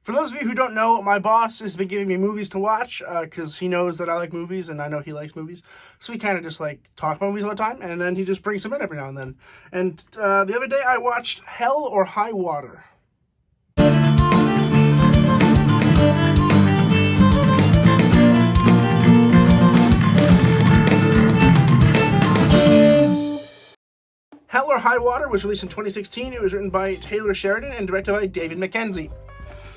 For those of you who don't know, my boss has been giving me movies to watch because he knows that I like movies and I know he likes movies. So we kind of just like talk about movies all the time, and then he just brings them in every now and then. And the other day I watched Hell or High Water. Hell or High Water was released in 2016. It was written by Taylor Sheridan and directed by David Mackenzie.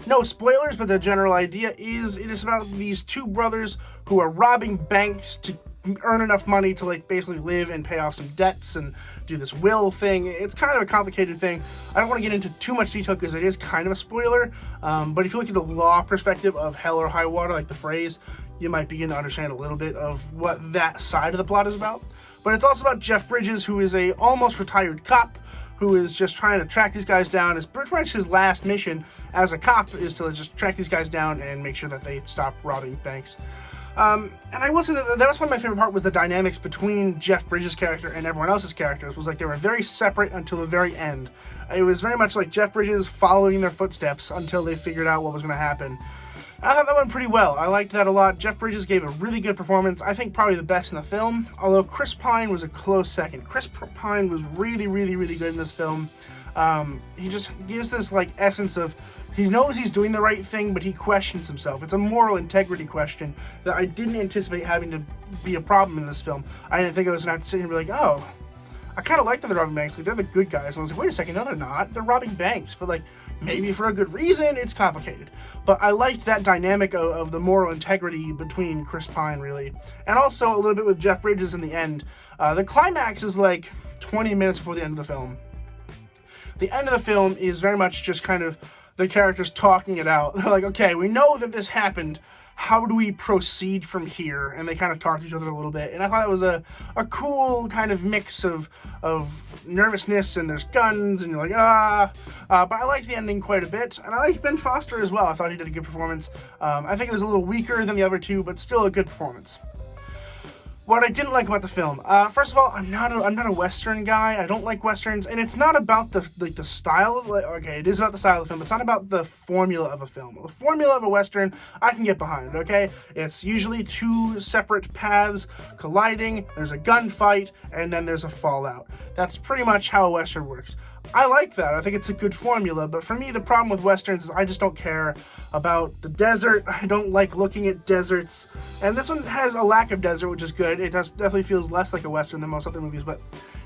No spoilers, but the general idea is it is about these two brothers who are robbing banks to earn enough money to like basically live and pay off some debts and do this will thing. It's kind of a complicated thing. I don't want to get into too much detail because it is kind of a spoiler, but if you look at the law perspective of Hell or High Water, like the phrase, you might begin to understand a little bit of what that side of the plot is about. But it's also about Jeff Bridges, who is a almost retired cop who is just trying to track these guys down. It's pretty much his last mission as a cop is to just track these guys down and make sure that they stop robbing banks. And I will say that was one of my favorite parts was the dynamics between Jeff Bridges' character and everyone else's characters. Was like they were very separate until the very end. It was very much like Jeff Bridges following their footsteps until they figured out what was going to happen. I thought that went pretty well. I liked that a lot. Jeff Bridges gave a really good performance. I think probably the best in the film, although Chris Pine was a close second. Chris Pine was really, really, really good in this film. He just gives this like essence of he knows he's doing the right thing, but he questions himself. It's a moral integrity question that I didn't anticipate having to be a problem in this film. I didn't think I was going to have to sit here and be like, oh, I kind of like that they're robbing banks. Like, they're the good guys. And I was like, wait a second, no, they're not. They're robbing banks. But, like, maybe for a good reason, it's complicated. But I liked that dynamic of the moral integrity between Chris Pine, really. And also a little bit with Jeff Bridges in the end. The climax is, like, 20 minutes before the end of the film. The end of the film is very much just kind of the characters talking it out. They're like, okay, we know that this happened. How do we proceed from here? And they kind of talk to each other a little bit. And I thought it was a cool kind of mix of nervousness, and there's guns, and you're like, but I liked the ending quite a bit. And I liked Ben Foster as well. I thought he did a good performance. I think it was a little weaker than the other two, but still a good performance. What I didn't like about the film, first of all, I'm not a Western guy. I don't like Westerns, and it's not about the style of, okay, it is about the style of the film, but it's not about the formula of a film. The formula of a Western, I can get behind, okay? It's usually two separate paths colliding, there's a gunfight, and then there's a fallout. That's pretty much how a Western works. I like that. I think it's a good formula, but for me, the problem with Westerns is I just don't care about the desert. I don't like looking at deserts, and this one has a lack of desert, which is good. It definitely feels less like a Western than most other movies, but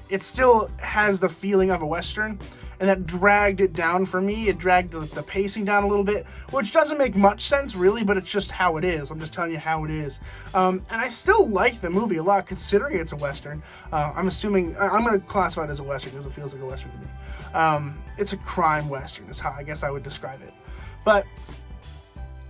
it still has the feeling of a Western, and that dragged it down for me. It dragged the pacing down a little bit, which doesn't make much sense, really, but it's just how it is. I'm just telling you how it is. And I still like the movie a lot, considering it's a Western. I'm assuming, I'm going to classify it as a Western, because it feels like a Western to me. It's a crime Western, is how I guess I would describe it. But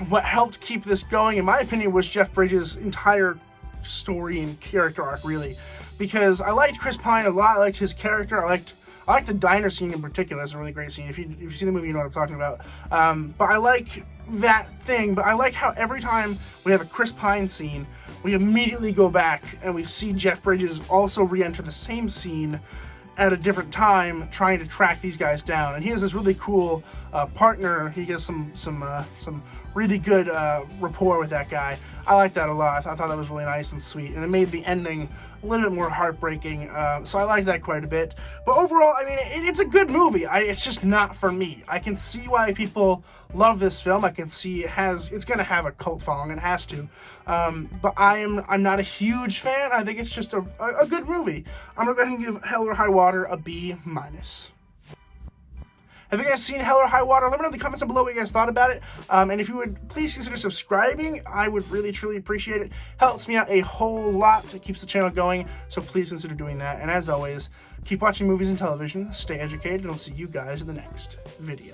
what helped keep this going, in my opinion, was Jeff Bridges' entire story and character arc, really. Because I liked Chris Pine a lot. I liked his character. I liked the diner scene in particular. It's a really great scene. If you see the movie, you know what I'm talking about. But I like that thing. But I like how every time we have a Chris Pine scene, we immediately go back and we see Jeff Bridges also re-enter the same scene at a different time, trying to track these guys down. And he has this really cool partner. He has some really good rapport with that guy. I like that a lot. I thought that was really nice and sweet, and it made the ending a little bit more heartbreaking. So I liked that quite a bit. But overall, I mean, it's a good movie. It's just not for me. I can see why people love this film. I can see it's going to have a cult following. It has to. But I'm not a huge fan. I think it's just a good movie. I'm going to go ahead and give Hell or High Water a B-. Have you guys seen Hell or High Water? Let me know in the comments down below what you guys thought about it. And if you would please consider subscribing, I would really, truly appreciate it. Helps me out a whole lot. It keeps the channel going, so please consider doing that. And as always, keep watching movies and television, stay educated, and I'll see you guys in the next video.